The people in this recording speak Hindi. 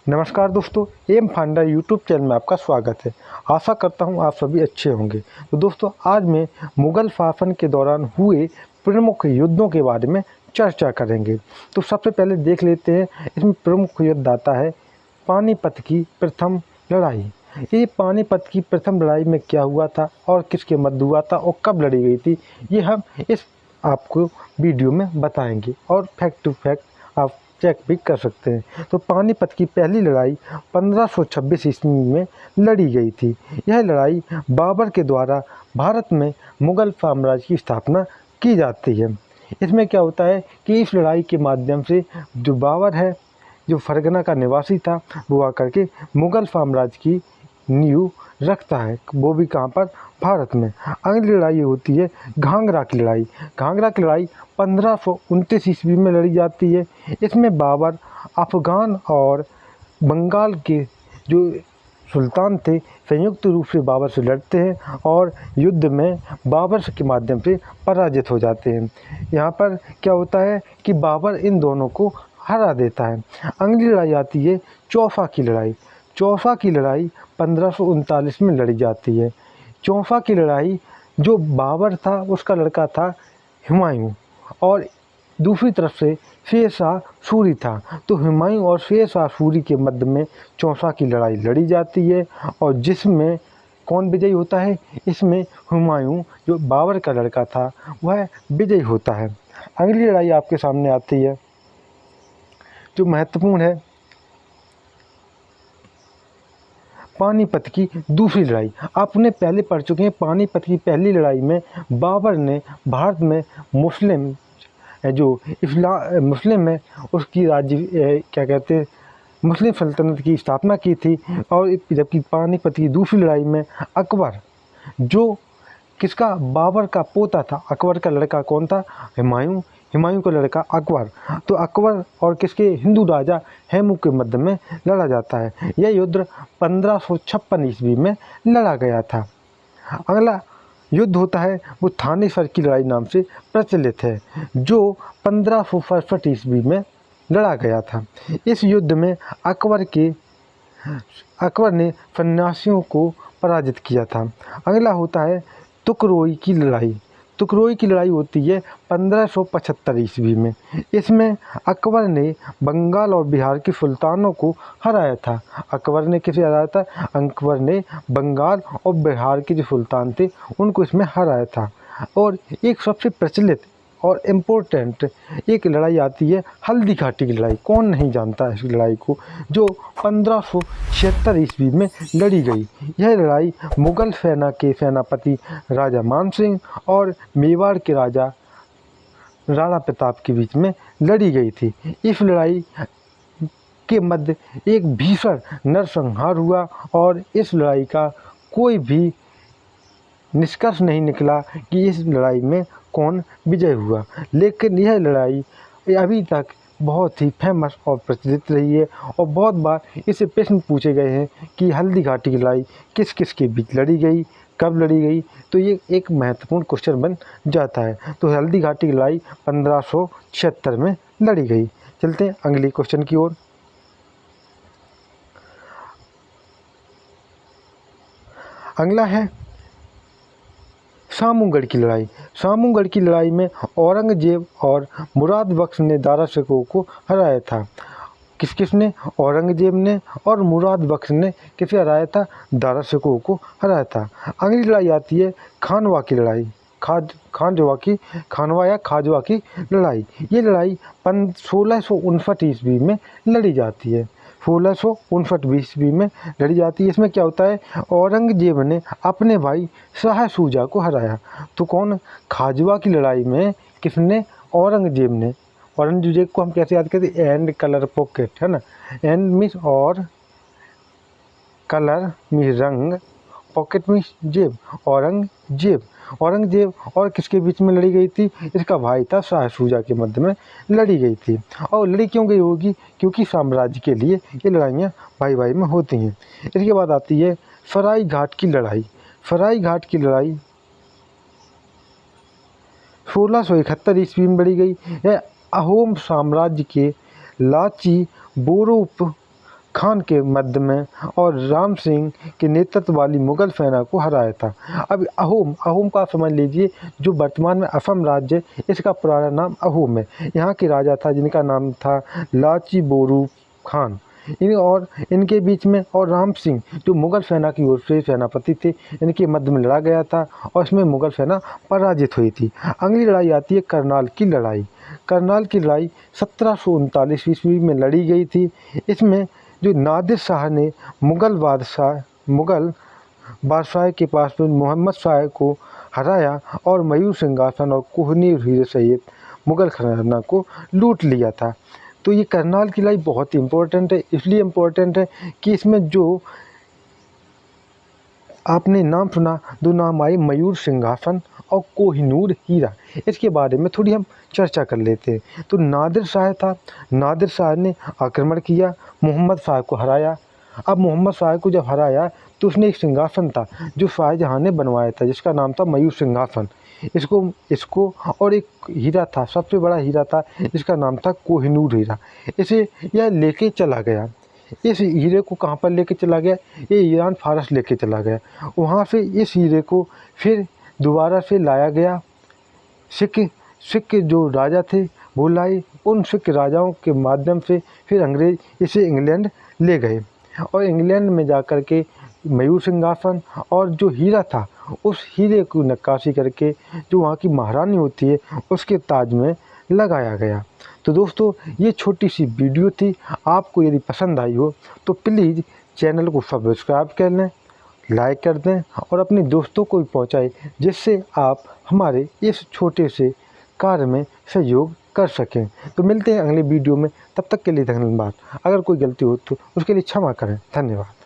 नमस्कार दोस्तों, एम फाइंडर यूट्यूब चैनल में आपका स्वागत है। आशा करता हूं आप सभी अच्छे होंगे। तो दोस्तों, आज मैं मुग़ल शासन के दौरान हुए प्रमुख युद्धों के बारे में चर्चा करेंगे। तो सबसे पहले देख लेते हैं, इसमें प्रमुख युद्ध आता है पानीपत की प्रथम लड़ाई। ये पानीपत की प्रथम लड़ाई में क्या हुआ था और किसके मध्य हुआ था और कब लड़ी गई थी, ये हम इस आपको वीडियो में बताएंगे और फैक्ट टू फैक्ट आप चेक भी कर सकते हैं। तो पानीपत की पहली लड़ाई 1526 ईस्वी में लड़ी गई थी। यह लड़ाई बाबर के द्वारा भारत में मुग़ल साम्राज्य की स्थापना की जाती है। इसमें क्या होता है कि इस लड़ाई के माध्यम से जो बाबर है, जो फरगना का निवासी था, वो आकर के मुग़ल साम्राज्य की नींव रखता है, वो भी कहाँ पर, भारत में। अगली लड़ाई होती है घाघरा की लड़ाई। घाघरा की लड़ाई 1529 ईस्वी में लड़ी जाती है। इसमें बाबर अफ़गान और बंगाल के जो सुल्तान थे संयुक्त रूप से बाबर से लड़ते हैं और युद्ध में बाबर के माध्यम से पराजित हो जाते हैं। यहाँ पर क्या होता है कि बाबर इन दोनों को हरा देता है। अगली लड़ाई आती है चौसा की लड़ाई। चौसा की लड़ाई 1539 में लड़ी जाती है। चौसा की लड़ाई, जो बाबर था उसका लड़का था हुमायूं और दूसरी तरफ से शेर शाह सूरी था। तो हुमायूं और शेर शाह सूरी के मध्य में चौसा की लड़ाई लड़ी जाती है और जिसमें कौन विजयी होता है, इसमें हुमायूं जो बाबर का लड़का था वह विजयी होता है। अगली लड़ाई आपके सामने आती है जो महत्वपूर्ण है, पानीपत की दूसरी लड़ाई। आपने पहले पढ़ चुके हैं, पानीपत की पहली लड़ाई में बाबर ने भारत में मुस्लिम जो मुस्लिम है उसकी राज्य क्या कहते हैं, मुस्लिम सल्तनत की स्थापना की थी। और जबकि पानीपत की दूसरी लड़ाई में अकबर, जो किसका, बाबर का पोता था, अकबर का लड़का कौन था, हुमायूं, हुमायूं का लड़का अकबर। तो अकबर और किसके, हिंदू राजा हेमू के मध्य में लड़ा जाता है। यह युद्ध 1556 ईस्वी में लड़ा गया था। अगला युद्ध होता है वो थानेसर की लड़ाई नाम से प्रचलित है, जो 1567 ईस्वी में लड़ा गया था। इस युद्ध में अकबर ने सन्यासियों को पराजित किया था। अगला होता है तुकरोई की लड़ाई। तुकरोई की लड़ाई होती है 1575 ईस्वी में। इसमें अकबर ने बंगाल और बिहार के सुल्तानों को हराया था। अकबर ने किसे हराया था, अकबर ने बंगाल और बिहार के जो सुल्तान थे उनको इसमें हराया था। और एक सबसे प्रचलित और इम्पोर्टेंट एक लड़ाई आती है हल्दी घाटी की लड़ाई। कौन नहीं जानता है इस लड़ाई को, जो 1576 ईस्वी में लड़ी गई। यह लड़ाई मुग़ल सेना के सेनापति राजा मान सिंह और मेवाड़ के राजा राणा प्रताप के बीच में लड़ी गई थी। इस लड़ाई के मध्य एक भीषण नरसंहार हुआ और इस लड़ाई का कोई भी निष्कर्ष नहीं निकला कि इस लड़ाई में कौन विजय हुआ। लेकिन यह लड़ाई अभी तक बहुत ही फेमस और प्रचलित रही है और बहुत बार इससे प्रश्न पूछे गए हैं कि हल्दी घाटी की लड़ाई किस किस के बीच लड़ी गई, कब लड़ी गई। तो ये एक महत्वपूर्ण क्वेश्चन बन जाता है। तो हल्दी घाटी की लड़ाई 1576 में लड़ी गई। चलते हैं अगले क्वेश्चन की ओर। अगला है सामूगढ़ की लड़ाई। सामूगढ़ की लड़ाई में औरंगजेब और मुराद बख्श ने दारा शिकोह को हराया था। किस किसने, औरंगजेब ने और मुराद बख्श ने किसे हराया था, दारा शिकोह को हराया था। अगली लड़ाई आती है खानवा की लड़ाई। खानवा या खाजवा की लड़ाई। ये लड़ाई 1659 ईस्वी में लड़ी जाती है। 1659 ईस्वी में लड़ी जाती है। इसमें क्या होता है, औरंगजेब ने अपने भाई शाह शुजा को हराया। तो कौन, खाजवा की लड़ाई में किसने, औरंगजेब ने। औरंगजेब को हम कैसे याद करते हैं, एंड कलर पॉकेट, है ना, एंड मीन्स और, कलर मीन्स रंग, पॉकेट मीन्स जेब, औरंगजेब। औरंगजेब और किसके बीच में लड़ी गई थी, इसका भाई था शाह शुजा के मध्य में लड़ी गई थी। और लड़ी क्यों गई होगी, क्योंकि साम्राज्य के लिए ये लड़ाइयाँ भाई भाई में होती हैं। इसके बाद आती है सराय घाट की लड़ाई। सराय घाट की लड़ाई 1671 ईस्वी में लड़ी गई। यह अहोम साम्राज्य के लाची बोरोप खान के मध्य में और राम सिंह के नेतृत्व वाली मुग़ल सेना को हराया था। अब अहोम का समझ लीजिए, जो वर्तमान में असम राज्य है, इसका पुराना नाम अहोम है। यहाँ के राजा था जिनका नाम था लाची बोरू खान। इनके बीच में और राम सिंह जो मुग़ल सेना की ओर से सेनापति थे, इनके मध्य में लड़ा गया था और इसमें मुग़ल सेना पराजित हुई थी। अगली लड़ाई आती है करनाल की लड़ाई। करनाल की लड़ाई 1739 ईस्वी में लड़ी गई थी। इसमें जो नादिर शाह ने मुग़ल बादशाह के पास में मोहम्मद शाह को हराया और मयूर सिंहासन और कोहिनूर हीरे सहित मुग़ल खजाना को लूट लिया था। तो ये करनाल की लड़ाई बहुत ही इम्पोर्टेंट है, इसलिए इम्पोर्टेंट है कि इसमें जो आपने नाम सुना, दो नाम आए, मयूर सिंहासन और कोहिनूर हीरा। इसके बारे में थोड़ी हम चर्चा कर लेते हैं। तो नादिर शाह ने आक्रमण किया, मोहम्मद शाह को हराया। अब मोहम्मद शाह को जब हराया तो उसने एक सिंहासन था जो शाहजहाँ ने बनवाया था, जिसका नाम था मयूर सिंहासन। इसको और एक हीरा था, सबसे बड़ा हीरा था, जिसका नाम था कोहिनूर हीरा। इसे यह लेके चला गया। इस हीरे को कहाँ पर लेके चला गया? ये ईरान फारस लेके चला गया। वहाँ से इस हीरे को फिर दोबारा से लाया गया। सिख जो राजा थे वो लाए, उन सिख राजाओं के माध्यम से फिर अंग्रेज इसे इंग्लैंड ले गए और इंग्लैंड में जाकर के मयूर सिंहासन और जो हीरा था उस हीरे को नक्काशी करके जो वहाँ की महारानी होती है उसके ताज में लगाया गया। तो दोस्तों, ये छोटी सी वीडियो थी। आपको यदि पसंद आई हो तो प्लीज़ चैनल को सब्सक्राइब कर लें, लाइक कर दें और अपने दोस्तों को भी पहुँचाएं, जिससे आप हमारे इस छोटे से कार्य में सहयोग कर सकें। तो मिलते हैं अगले वीडियो में, तब तक के लिए धन्यवाद। अगर कोई गलती हो तो उसके लिए क्षमा करें। धन्यवाद।